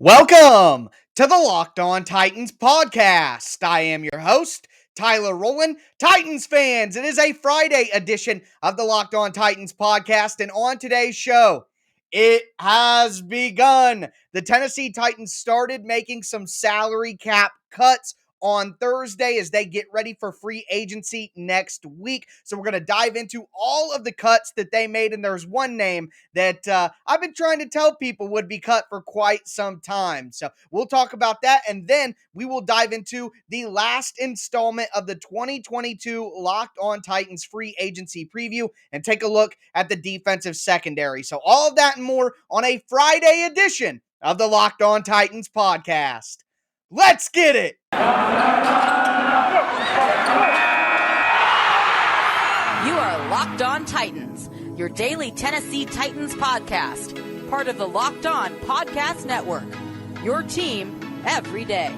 Welcome to the Locked On Titans podcast. I am your host, Tyler Rowland. Titans fans, it is a Friday edition of the Locked On Titans podcast, and on today's show, it has begun. The Tennessee Titans started making some salary cap cuts on Thursday as they get ready for free agency next week. So we're going to dive into all of the cuts that they made, and there's one name that I've been trying to tell people would be cut for quite some time. So we'll talk about that, and then we will dive into the last installment of the 2022 Locked On Titans free agency preview and take a look at the defensive secondary. So all of that and more on a Friday edition of the Locked On Titans podcast. Let's get it! You are Locked On Titans, your daily Tennessee Titans podcast, part of the Locked On Podcast Network, your team every day.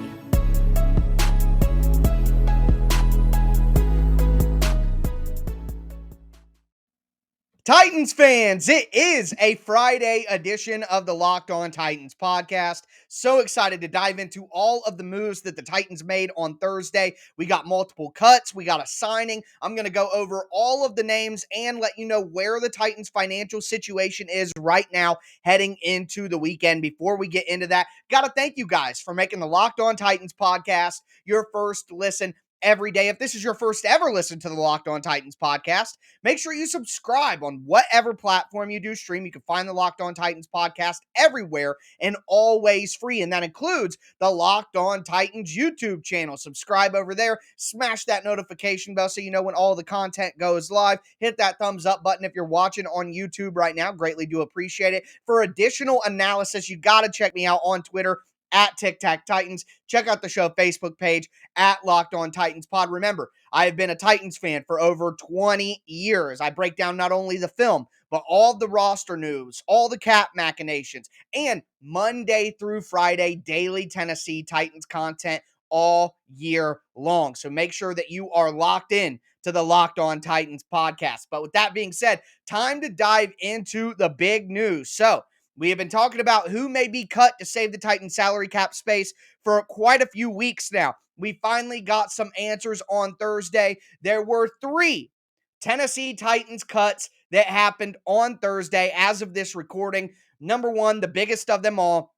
Titans fans, it is a Friday edition of the Locked On Titans podcast. So excited to dive into all of the moves that the Titans made on Thursday. We got multiple cuts. We got a signing. I'm going to go over all of the names and let you know where the Titans' financial situation is right now heading into the weekend. Before we get into that, got to thank you guys for making the Locked On Titans podcast your first listen every day. If this is your first ever listen to the Locked On Titans podcast, make sure you subscribe on whatever platform you do stream. You can find the Locked On Titans podcast everywhere and always free. And that includes the Locked On Titans YouTube channel. Subscribe over there. Smash that notification bell so you know when all the content goes live. Hit that thumbs up button if you're watching on YouTube right now. Greatly do appreciate it. For additional analysis, you got to check me out on Twitter at Tic Tac Titans. Check out the show Facebook page at Locked On Titans Pod. Remember, I have been a Titans fan for over 20 years. I break down not only the film, but all the roster news, all the cap machinations, and Monday through Friday daily Tennessee Titans content all year long. So make sure that you are locked in to the Locked On Titans podcast. But with that being said, time to dive into the big news. So we have been talking about who may be cut to save the Titans salary cap space for quite a few weeks now. We finally got some answers on Thursday. There were 3 Tennessee Titans cuts that happened on Thursday as of this recording. Number 1, the biggest of them all,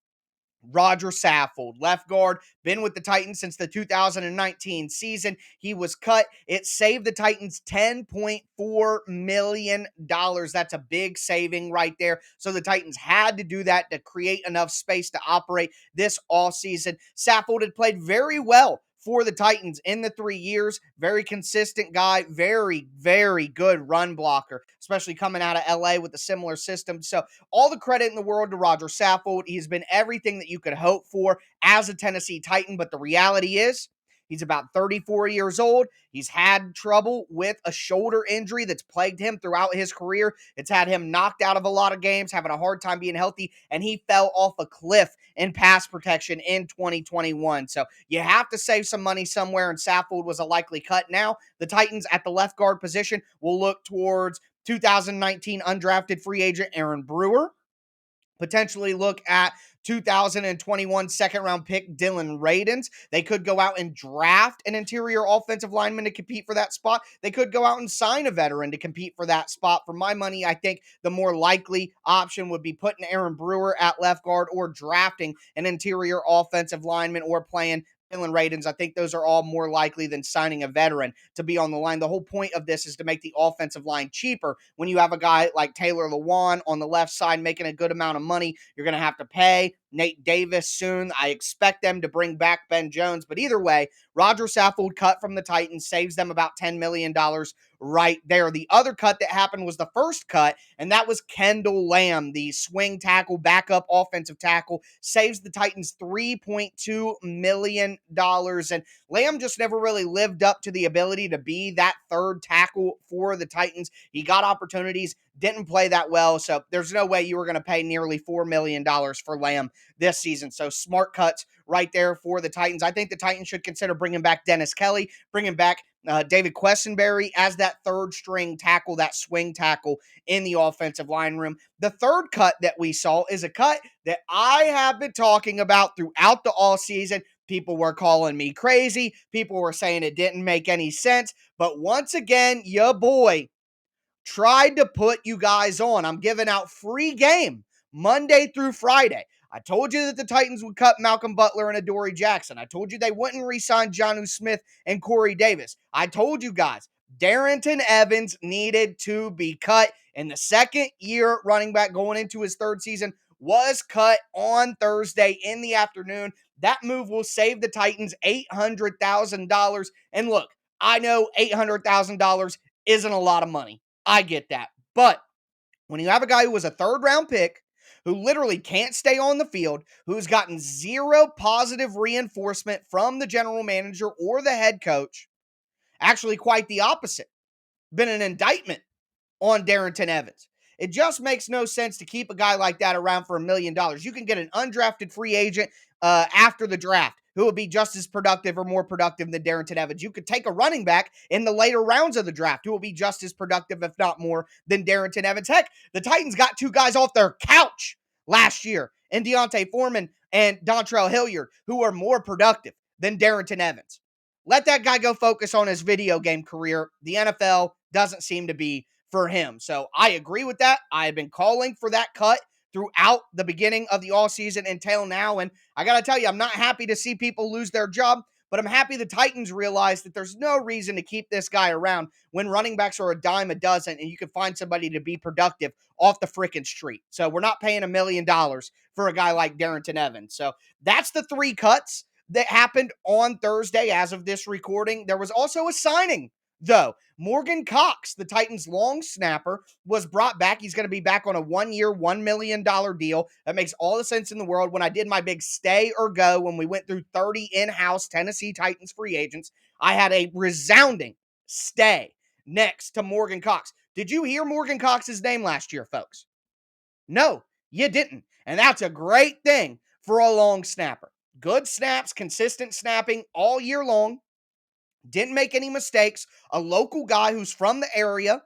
Rodger Saffold, left guard, been with the Titans since the 2019 season. He was cut. It saved the Titans $10.4 million. That's a big saving right there. So the Titans had to do that to create enough space to operate this offseason. Saffold had played very well for the Titans in the 3 years. Very consistent guy, very, very good run blocker, especially coming out of LA with a similar system. So all the credit in the world to Rodger Saffold. He's been everything that you could hope for as a Tennessee Titan, but the reality is he's about 34 years old. He's had trouble with a shoulder injury that's plagued him throughout his career. It's had him knocked out of a lot of games, having a hard time being healthy, and he fell off a cliff in pass protection in 2021. So you have to save some money somewhere, and Saffold was a likely cut. Now, the Titans at the left guard position will look towards 2019 undrafted free agent Aaron Brewer, potentially look at 2021 second-round pick Dillon Radunz. They could go out and draft an interior offensive lineman to compete for that spot. They could go out and sign a veteran to compete for that spot. For my money, I think the more likely option would be putting Aaron Brewer at left guard or drafting an interior offensive lineman or playing Dillon Radunz. I think those are all more likely than signing a veteran to be on the line. The whole point of this is to make the offensive line cheaper. When you have a guy like Taylor Lewan on the left side making a good amount of money, you're going to have to pay Nate Davis soon. I expect them to bring back Ben Jones. But either way, Rodger Saffold cut from the Titans saves them about $10 million right there. The other cut that happened was the first cut, and that was Kendall Lamm, the swing tackle, backup offensive tackle, saves the Titans $3.2 million. And Lamm just never really lived up to the ability to be that third tackle for the Titans. He got opportunities, didn't play that well. So there's no way you were going to pay nearly $4 million for Lamm this season. So smart cuts right there for the Titans. I think the Titans should consider bringing back Dennis Kelly, bringing back David Quessenberry as that third string tackle, that swing tackle in the offensive line room. The third cut that we saw is a cut that I have been talking about throughout the all season. People were calling me crazy. People were saying it didn't make any sense. But once again, your boy tried to put you guys on. I'm giving out free game Monday through Friday. I told you that the Titans would cut Malcolm Butler and Adoree Jackson. I told you they wouldn't re-sign Jonnu Smith and Corey Davis. I told you guys Darrynton Evans needed to be cut. And the second year running back going into his third season was cut on Thursday in the afternoon. That move will save the Titans $800,000. And look, I know $800,000 isn't a lot of money. I get that. But when you have a guy who was a third-round pick, who literally can't stay on the field, who's gotten zero positive reinforcement from the general manager or the head coach, actually quite the opposite, been an indictment on Darrynton Evans. It just makes no sense to keep a guy like that around for $1 million. You can get an undrafted free agent after the draft who will be just as productive or more productive than Darrynton Evans. You could take a running back in the later rounds of the draft who will be just as productive, if not more, than Darrynton Evans. Heck, the Titans got two guys off their couch last year in Deontay Foreman and Dontrell Hilliard who are more productive than Darrynton Evans. Let that guy go focus on his video game career. The NFL doesn't seem to be for him. So I agree with that. I have been calling for that cut throughout the beginning of the offseason until now. And I got to tell you, I'm not happy to see people lose their job, but I'm happy the Titans realize that there's no reason to keep this guy around when running backs are a dime a dozen and you can find somebody to be productive off the freaking street. So we're not paying $1 million for a guy like Darrynton Evans. So that's the three cuts that happened on Thursday as of this recording. There was also a signing, though. Morgan Cox, the Titans' long snapper, was brought back. He's going to be back on a 1-year, $1 million deal. That makes all the sense in the world. When I did my big stay or go, when we went through 30 in-house Tennessee Titans free agents, I had a resounding stay next to Morgan Cox. Did you hear Morgan Cox's name last year, folks? No, you didn't. And that's a great thing for a long snapper. Good snaps, consistent snapping all year long. Didn't make any mistakes. A local guy who's from the area,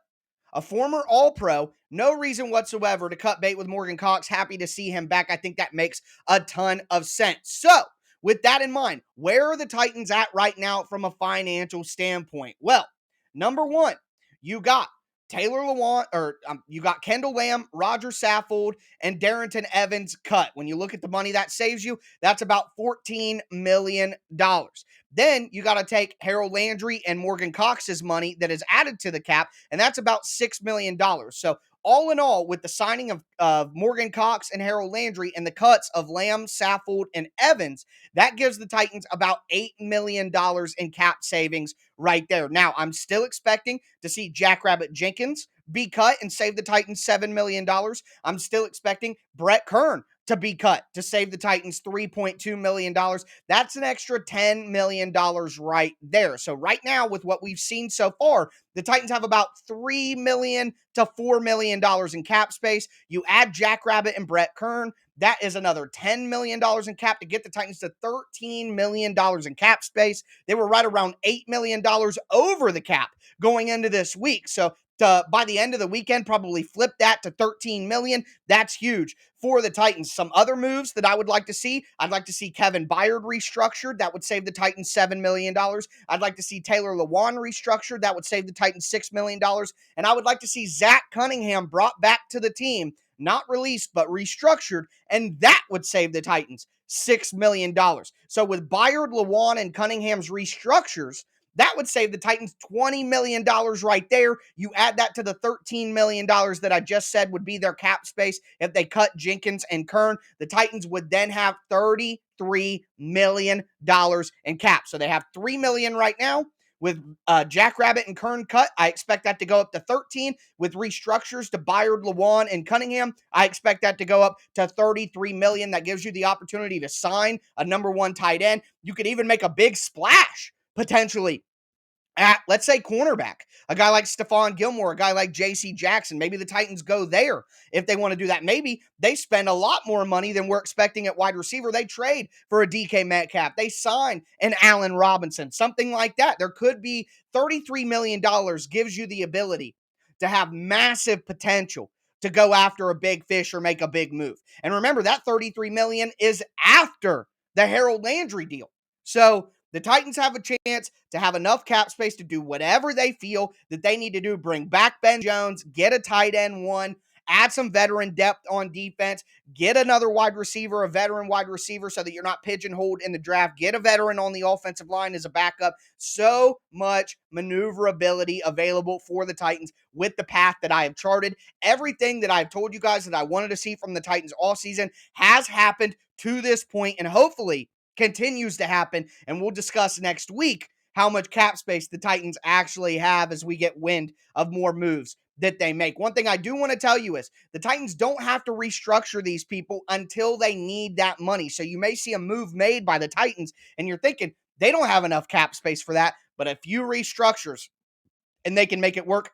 a former All-Pro. No reason whatsoever to cut bait with Morgan Cox. Happy to see him back. I think that makes a ton of sense. So, with that in mind, where are the Titans at right now from a financial standpoint? Well, number one, you got you got Kendall, Lamm, Rodger Saffold, and Darrynton Evans cut. When you look at the money that saves you, that's about $14 million. Then you got to take Harold Landry and Morgan Cox's money that is added to the cap, and that's about $6 million. So all in all, with the signing of Morgan Cox and Harold Landry and the cuts of Lamm, Saffold, and Evans, that gives the Titans about $8 million in cap savings right there. Now, I'm still expecting to see Jackrabbit Jenkins be cut and save the Titans $7 million. I'm still expecting Brett Kern to be cut to save the Titans $3.2 million. That's an extra $10 million right there. So right now, with what we've seen so far, the Titans have about $3 million to $4 million in cap space. You add Jackrabbit and Brett Kern, that is another $10 million in cap to get the Titans to $13 million in cap space. They were right around $8 million over the cap going into this week. So by the end of the weekend, probably flip that to $13 million. That's huge for the Titans. Some other moves that I would like to see. I'd like to see Kevin Byard restructured. That would save the Titans $7 million. I'd like to see Taylor Lewan restructured. That would save the Titans $6 million. And I would like to see Zach Cunningham brought back to the team, not released, but restructured. And that would save the Titans $6 million. So with Byard, Lewan, and Cunningham's restructures, that would save the Titans $20 million right there. You add that to the $13 million that I just said would be their cap space if they cut Jenkins and Kern. The Titans would then have $33 million in cap. So they have $3 million right now. With Jackrabbit and Kern cut, I expect that to go up to 13. With restructures to Byard, Lewan, and Cunningham, I expect that to go up to $33 million. That gives you the opportunity to sign a number one tight end. You could even make a big splash, potentially, at, let's say, cornerback, a guy like Stephon Gilmore, a guy like J.C. Jackson. Maybe the Titans go there if they want to do that. Maybe they spend a lot more money than we're expecting at wide receiver. They trade for a DK Metcalf. They sign an Allen Robinson, something like that. There could be $33 million gives you the ability to have massive potential to go after a big fish or make a big move. And remember, that $33 million is after the Harold Landry deal. So the Titans have a chance to have enough cap space to do whatever they feel that they need to do. Bring back Ben Jones, get a tight end one, add some veteran depth on defense, get another wide receiver, a veteran wide receiver, so that you're not pigeonholed in the draft. Get a veteran on the offensive line as a backup. So much maneuverability available for the Titans with the path that I have charted. Everything that I've told you guys that I wanted to see from the Titans all season has happened to this point, and hopefully continues to happen, and we'll discuss next week how much cap space the Titans actually have as we get wind of more moves that they make. One thing I do want to tell you is the Titans don't have to restructure these people until they need that money. So you may see a move made by the Titans, and you're thinking they don't have enough cap space for that, but a few restructures and they can make it work.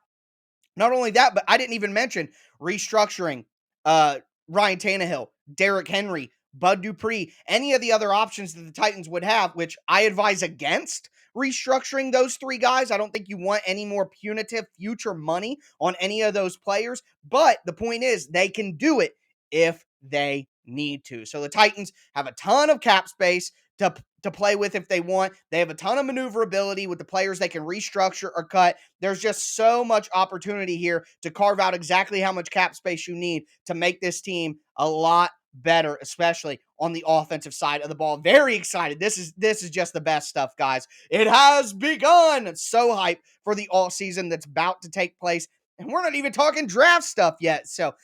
Not only that, but I didn't even mention restructuring Ryan Tannehill, Derrick Henry, Bud Dupree, any of the other options that the Titans would have, which I advise against restructuring those three guys. I don't think you want any more punitive future money on any of those players. But the point is, they can do it if they need to. So the Titans have a ton of cap space to play with if they want. They have a ton of maneuverability with the players they can restructure or cut. There's just so much opportunity here to carve out exactly how much cap space you need to make this team a lot better, especially on the offensive side of the ball. Very excited. This is just the best stuff, guys. It has begun. So hyped for the all season that's about to take place. And we're not even talking draft stuff yet. So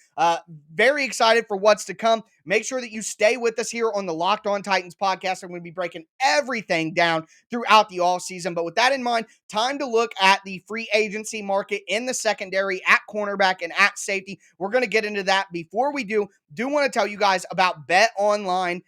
very excited for what's to come. Make sure that you stay with us here on the Locked On Titans podcast. I'm going to be breaking everything down throughout the all season. But with that in mind, time to look at the free agency market in the secondary at cornerback and at safety. We're going to get into that. Before we do want to tell you guys about betonline.net.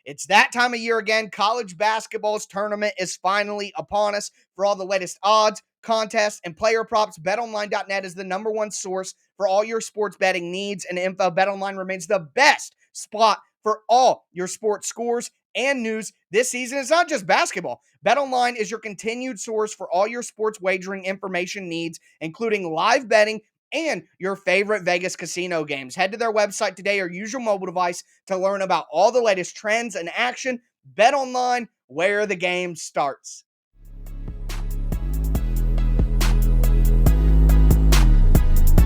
It's that time of year again. College basketball's tournament is finally upon us. For all the latest odds, contests, and player props, betonline.net is the number one source for all your sports betting needs and info. BetOnline remains the best spot for all your sports scores and news this season. It's not just basketball. BetOnline is your continued source for all your sports wagering information needs, including live betting and your favorite Vegas casino games. Head to their website today or use your mobile device to learn about all the latest trends and action. BetOnline, where the game starts.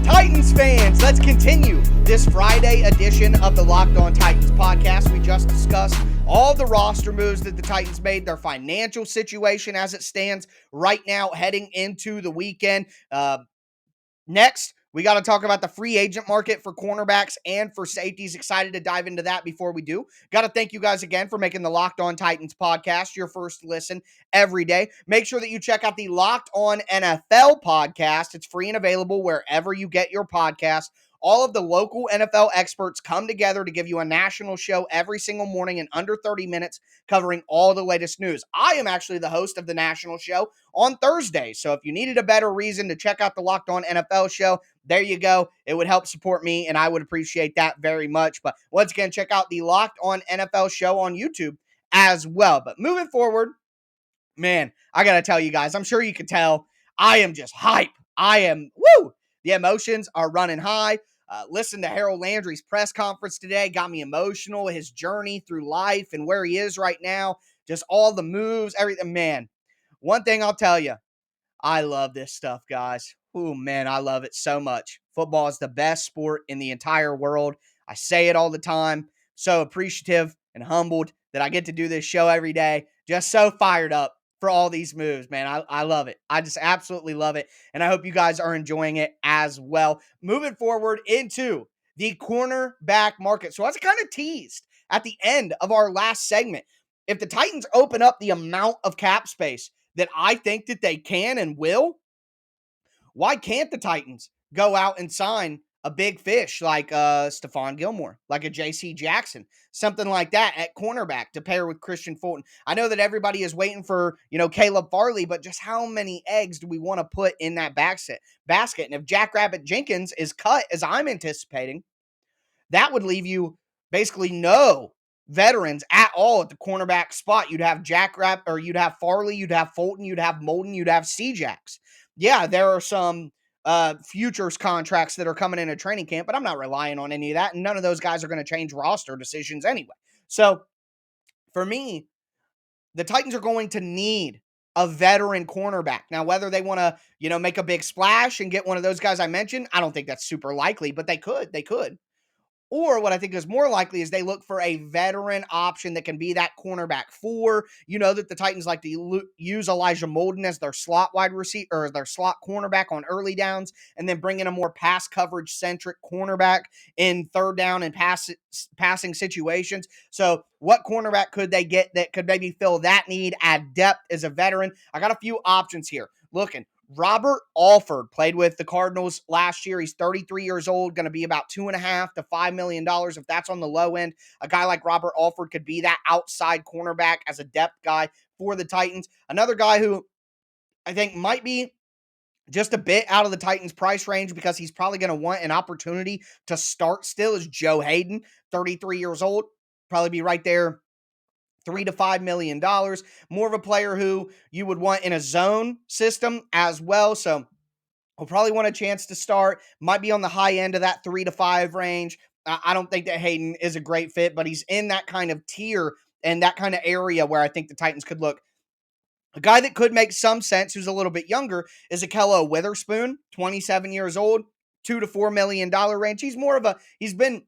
Titans fans, let's continue this Friday edition of the Locked On Titans podcast. We just discussed all the roster moves that the Titans made, their financial situation as it stands right now heading into the weekend. Next, we got to talk about the free agent market for cornerbacks and for safeties. Excited to dive into that before we do. Got to thank you guys again for making the Locked On Titans podcast your first listen every day. Make sure that you check out the Locked On NFL podcast. It's free and available wherever you get your podcast. All of the local NFL experts come together to give you a national show every single morning in under 30 minutes, covering all the latest news. I am actually the host of the national show on Thursday. So if you needed a better reason to check out the Locked On NFL show, there you go. It would help support me, and I would appreciate that very much. But once again, check out the Locked On NFL show on YouTube as well. But moving forward, man, I got to tell you guys, I'm sure you can tell, I am just hype. The emotions are running high. Listen to Harold Landry's press conference today. Got me emotional. His journey through life and where he is right now. Just all the moves, everything. Man, one thing I'll tell you, I love this stuff, guys. Oh, man, I love it so much. Football is the best sport in the entire world. I say it all the time. So appreciative and humbled that I get to do this show every day. Just so fired up for all these moves, man. I love it. I just absolutely love it. And I hope you guys are enjoying it as well. Moving forward into the cornerback market. So as I kind of teased at the end of our last segment, if the Titans open up the amount of cap space that I think that they can and will, why can't the Titans go out and sign a big fish like Stephon Gilmore, like a J.C. Jackson, something like that at cornerback to pair with Christian Fulton. I know that everybody is waiting for, Caleb Farley, but just how many eggs do we want to put in that basket? And if Jackrabbit Jenkins is cut, as I'm anticipating, that would leave you basically no veterans at all at the cornerback spot. You'd have you'd have Farley, you'd have Fulton, you'd have Molden, you'd have C-Jacks. Yeah, there are some futures contracts that are coming in a training camp, but I'm not relying on any of that. And none of those guys are going to change roster decisions anyway. So for me, the Titans are going to need a veteran cornerback. Now, whether they want to, make a big splash and get one of those guys I mentioned, I don't think that's super likely, but they could. They could. Or what I think is more likely is they look for a veteran option that can be that cornerback four. You know that the Titans like to use Elijah Molden as their slot wide receiver or their slot cornerback on early downs, and then bring in a more pass coverage centric cornerback in third down and passing situations. So what cornerback could they get that could maybe fill that need, add depth as a veteran? I got a few options here. Looking. Robert Alford played with the Cardinals last year. He's 33 years old, going to be about $2.5 to $5 million. If that's on the low end, a guy like Robert Alford could be that outside cornerback as a depth guy for the Titans. Another guy who I think might be just a bit out of the Titans' price range because he's probably going to want an opportunity to start still is Joe Hayden, 33 years old. Probably be right there, $3 to $5 million. More of a player who you would want in a zone system as well. So he'll probably want a chance to start. Might be on the high end of that 3 to 5 range. I don't think that Hayden is a great fit, but he's in that kind of tier and that kind of area where I think the Titans could look. A guy that could make some sense, who's a little bit younger, is Akello Witherspoon, 27 years old, $2 to $4 million range. He's been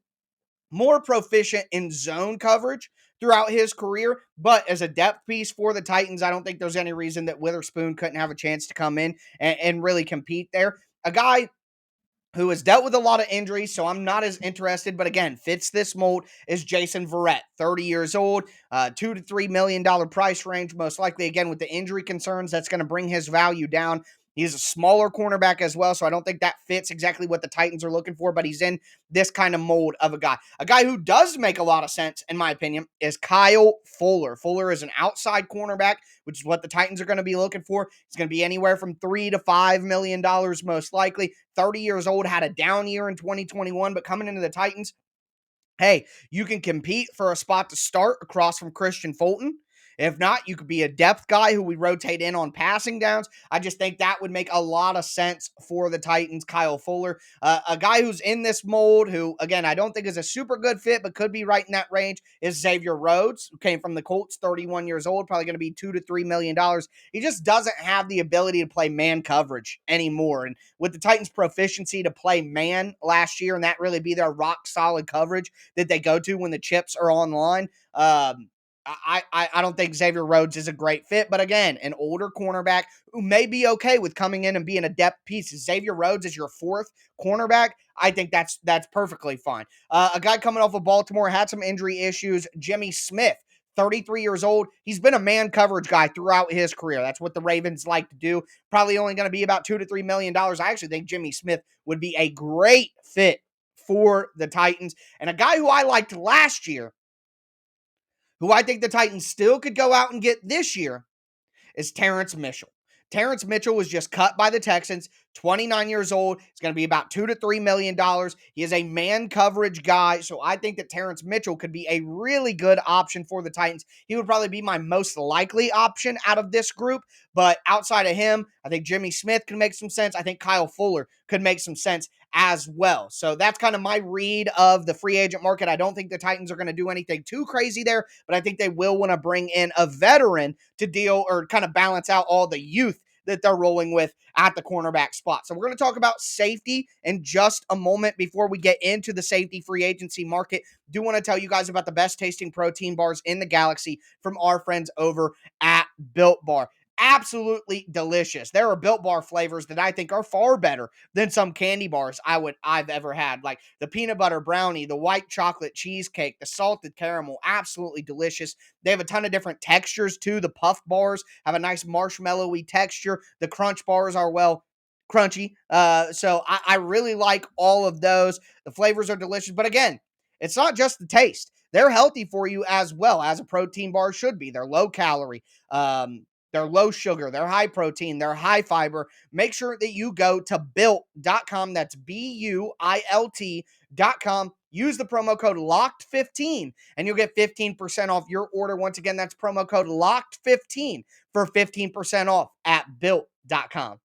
more proficient in zone coverage throughout his career, but as a depth piece for the Titans, I don't think there's any reason that Witherspoon couldn't have a chance to come in and really compete there. A guy who has dealt with a lot of injuries, so I'm not as interested, but again, fits this mold, is Jason Verrett, 30 years old, $2 to $3 million price range, most likely, again, with the injury concerns, that's going to bring his value down. He's a smaller cornerback as well, so I don't think that fits exactly what the Titans are looking for, but he's in this kind of mold of a guy. A guy who does make a lot of sense, in my opinion, is Kyle Fuller. Fuller is an outside cornerback, which is what the Titans are going to be looking for. It's going to be anywhere from $3 to $5 million, most likely. 30 years old, had a down year in 2021, but coming into the Titans, hey, you can compete for a spot to start across from Christian Fulton. If not, you could be a depth guy who we rotate in on passing downs. I just think that would make a lot of sense for the Titans. Kyle Fuller, a guy who's in this mold who, again, I don't think is a super good fit, but could be right in that range, is Xavier Rhodes, who came from the Colts, 31 years old, probably going to be $2 to $3 million. He just doesn't have the ability to play man coverage anymore. And with the Titans' proficiency to play man last year, and that really be their rock solid coverage that they go to when the chips are online, I don't think Xavier Rhodes is a great fit, but again, an older cornerback who may be okay with coming in and being a depth piece. Xavier Rhodes is your fourth cornerback. I think that's perfectly fine. A guy coming off of Baltimore had some injury issues. Jimmy Smith, 33 years old. He's been a man coverage guy throughout his career. That's what the Ravens like to do. Probably only going to be about $2 to $3 million. I actually think Jimmy Smith would be a great fit for the Titans. And a guy who I liked last year, who I think the Titans still could go out and get this year, is Terrence Mitchell. Terrence Mitchell was just cut by the Texans, 29 years old. It's going to be about $2 to $3 million. He is a man coverage guy, so I think that Terrence Mitchell could be a really good option for the Titans. He would probably be my most likely option out of this group, but outside of him, I think Jimmy Smith could make some sense. I think Kyle Fuller could make some sense as well. So that's kind of my read of the free agent market. I don't think the Titans are going to do anything too crazy there, but I think they will want to bring in a veteran to deal or kind of balance out all the youth that they're rolling with at the cornerback spot. So we're going to talk about safety in just a moment. Before we get into the safety free agency market, do want to tell you guys about the best tasting protein bars in the galaxy from our friends over at Built Bar. Absolutely delicious. There are Built Bar flavors that I think are far better than some candy bars I've ever had, like the peanut butter brownie, the white chocolate cheesecake, the salted caramel. Absolutely delicious. They have a ton of different textures too. The puff bars have a nice marshmallowy texture. The crunch bars are, well, crunchy. So I really like all of those. The flavors are delicious. But again, it's not just the taste. They're healthy for you as well, as a protein bar should be. They're low calorie. They're low sugar, they're high protein, they're high fiber. Make sure that you go to built.com. That's built.com. Use the promo code LOCKED15 and you'll get 15% off your order. Once again, that's promo code LOCKED15 for 15% off at built.com.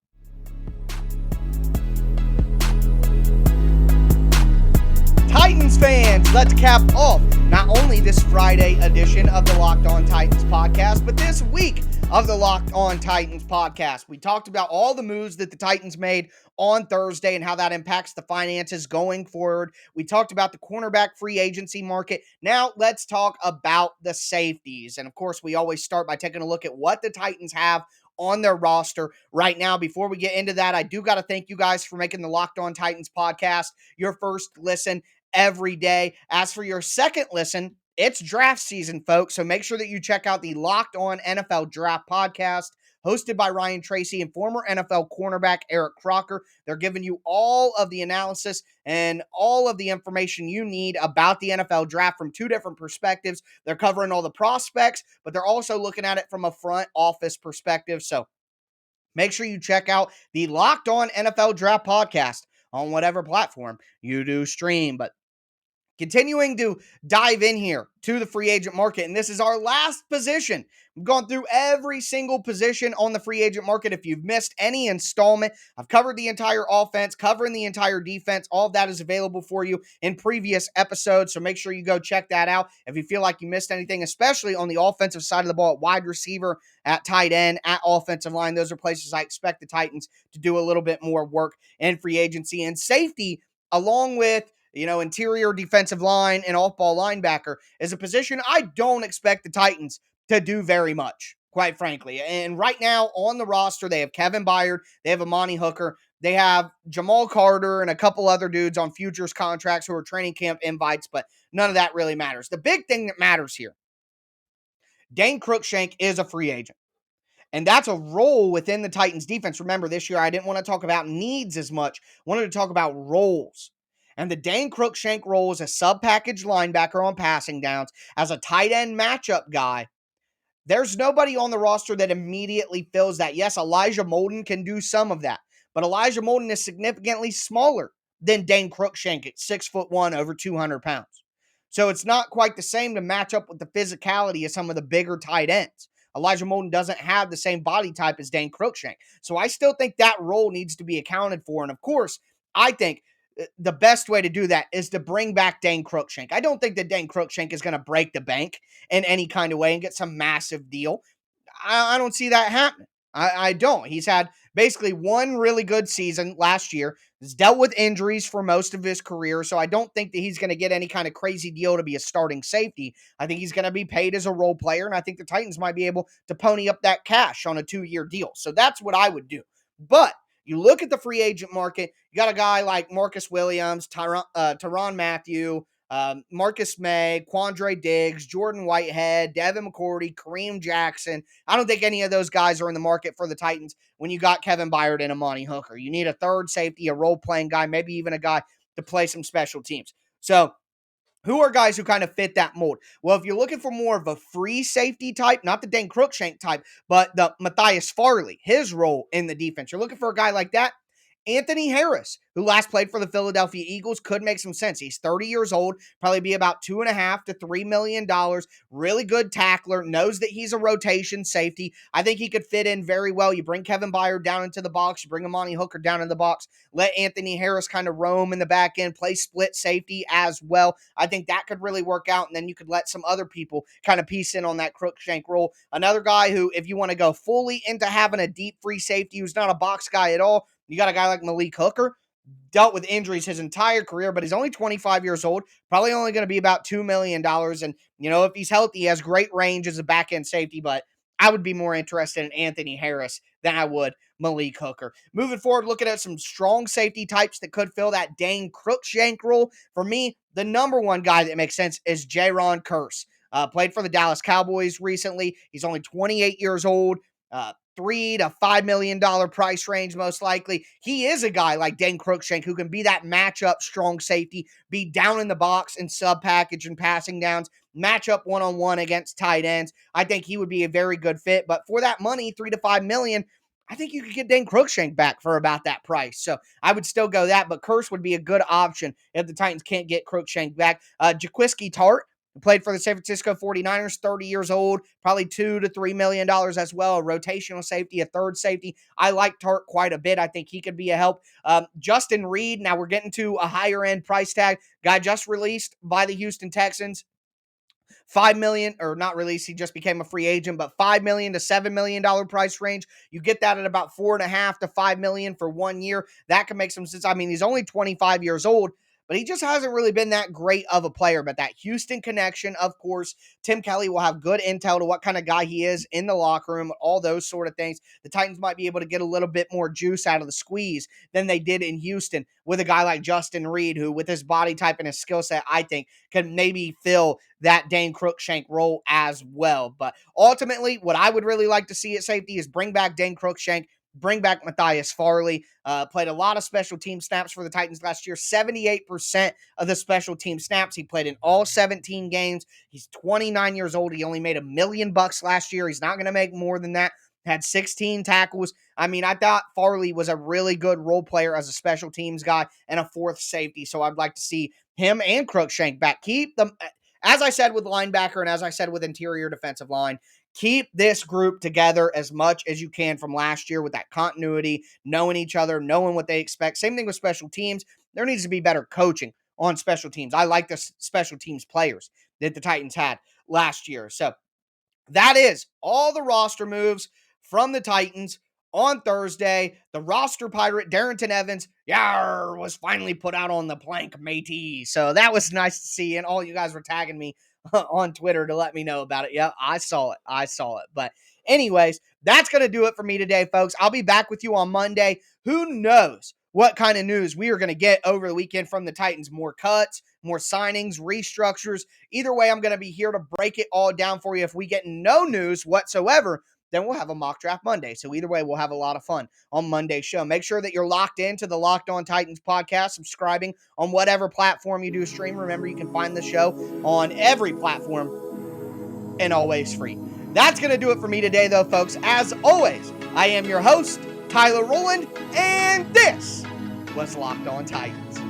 Titans fans, let's cap off not only this Friday edition of the Locked On Titans podcast, but this week of the Locked On Titans podcast. We talked about all the moves that the Titans made on Thursday and how that impacts the finances going forward. We talked about the cornerback free agency market. Now let's talk about the safeties. And of course, we always start by taking a look at what the Titans have on their roster right now. Before we get into that, I do got to thank you guys for making the Locked On Titans podcast your first listen every day. As for your second listen, it's draft season, folks. So make sure that you check out the Locked On NFL Draft podcast hosted by Ryan Tracy and former NFL cornerback Eric Crocker. They're giving you all of the analysis and all of the information you need about the NFL draft from two different perspectives. They're covering all the prospects, but they're also looking at it from a front office perspective. So make sure you check out the Locked On NFL Draft podcast on whatever platform you do stream. But continuing to dive in here to the free agent market, and this is our last position. We've gone through every single position on the free agent market. If you've missed any installment, I've covered the entire offense, covering the entire defense. All of that is available for you in previous episodes, so make sure you go check that out. If you feel like you missed anything, especially on the offensive side of the ball, at wide receiver, at tight end, at offensive line, those are places I expect the Titans to do a little bit more work in free agency. And safety, along with interior defensive line and off-ball linebacker, is a position I don't expect the Titans to do very much, quite frankly. And right now on the roster, they have Kevin Byard, they have Amani Hooker, they have Jamal Carter and a couple other dudes on futures contracts who are training camp invites, but none of that really matters. The big thing that matters here, Dane Cruikshank is a free agent. And that's a role within the Titans defense. Remember, this year I didn't want to talk about needs as much. I wanted to talk about roles. And the Dane Cruikshank role as a sub-package linebacker on passing downs, as a tight end matchup guy, there's nobody on the roster that immediately fills that. Yes, Elijah Molden can do some of that, but Elijah Molden is significantly smaller than Dane Cruikshank at 6'1", over 200 pounds. So it's not quite the same to match up with the physicality of some of the bigger tight ends. Elijah Molden doesn't have the same body type as Dane Cruikshank. So I still think that role needs to be accounted for. And of course, I think the best way to do that is to bring back Dane Cruikshank. I don't think that Dane Cruikshank is going to break the bank in any kind of way and get some massive deal. I don't see that happening. I don't. He's had basically one really good season last year. He's dealt with injuries for most of his career, so I don't think that he's going to get any kind of crazy deal to be a starting safety. I think he's going to be paid as a role player, and I think the Titans might be able to pony up that cash on a 2-year deal. So that's what I would do. But you look at the free agent market, you got a guy like Marcus Williams, Tyrann Mathieu, Marcus May, Quandre Diggs, Jordan Whitehead, Devin McCourty, Kareem Jackson. I don't think any of those guys are in the market for the Titans when you got Kevin Byard and Amani Hooker. You need a third safety, a role-playing guy, maybe even a guy to play some special teams. So who are guys who kind of fit that mold? Well, if you're looking for more of a free safety type, not the Dane Cruikshank type, but the Matthias Farley, his role in the defense, you're looking for a guy like that, Anthony Harris, who last played for the Philadelphia Eagles, could make some sense. He's 30 years old, probably be about $2.5 to $3 million. Really good tackler, knows that he's a rotation safety. I think he could fit in very well. You bring Kevin Byard down into the box, you bring Amani Hooker down in the box, let Anthony Harris kind of roam in the back end, play split safety as well. I think that could really work out, and then you could let some other people kind of piece in on that Cruikshank role. Another guy who, if you want to go fully into having a deep free safety who's not a box guy at all, you got a guy like Malik Hooker, dealt with injuries his entire career, but he's only 25 years old, probably only going to be about $2 million. And, if he's healthy, he has great range as a back-end safety, but I would be more interested in Anthony Harris than I would Malik Hooker. Moving forward, looking at some strong safety types that could fill that Dane Cruikshank role. For me, the number one guy that makes sense is Jaron Kearse. Played for the Dallas Cowboys recently. He's only 28 years old. $3 to $5 million price range, most likely. He is a guy like Dane Cruikshank who can be that matchup strong safety, be down in the box and sub package and passing downs, match up one-on-one against tight ends. I think he would be a very good fit. But for that money, $3 to $5 million, I think you could get Dane Cruikshank back for about that price. So I would still go that, but Kearse would be a good option if the Titans can't get Cruikshank back. Jaquiski Tart, who played for the San Francisco 49ers, 30 years old, probably $2 to $3 million as well, a rotational safety, a third safety. I like Tart quite a bit. I think he could be a help. Justin Reed, now we're getting to a higher end price tag. Guy just released by the Houston Texans. $5 million, or not released, he just became a free agent, but $5 million to $7 million price range. You get that at about $4.5 to $5 million for 1 year. That can make some sense. I mean, he's only 25 years old, but he just hasn't really been that great of a player. But that Houston connection, of course, Tim Kelly will have good intel to what kind of guy he is in the locker room, all those sort of things. The Titans might be able to get a little bit more juice out of the squeeze than they did in Houston with a guy like Justin Reed, who with his body type and his skill set, I think can maybe fill that Dane Cruikshank role as well. But ultimately, what I would really like to see at safety is bring back Dane Cruikshank, bring back Matthias Farley. Played a lot of special team snaps for the Titans last year, 78% of the special team snaps. He played in all 17 games. He's 29 years old. He only made $1 million last year. He's not going to make more than that. Had 16 tackles. I mean, I thought Farley was a really good role player as a special teams guy and a fourth safety. So I'd like to see him and Cruikshank back. Keep them, as I said with linebacker and as I said with interior defensive line, keep this group together as much as you can from last year with that continuity, knowing each other, knowing what they expect. Same thing with special teams. There needs to be better coaching on special teams. I like the special teams players that the Titans had last year. So that is all the roster moves from the Titans on Thursday. The roster pirate, Darrynton Evans, was finally put out on the plank, matey. So that was nice to see. And all you guys were tagging me on Twitter to let me know about it. Yeah, I saw it. But anyways, that's going to do it for me today, folks. I'll be back with you on Monday. Who knows what kind of news we are going to get over the weekend from the Titans? More cuts, more signings, restructures. Either way, I'm going to be here to break it all down for you. If we get no news whatsoever, then we'll have a mock draft Monday. So either way, we'll have a lot of fun on Monday's show. Make sure that you're locked into the Locked On Titans podcast, subscribing on whatever platform you do stream. Remember, you can find the show on every platform and always free. That's going to do it for me today, though, folks. As always, I am your host, Tyler Rowland, and this was Locked On Titans.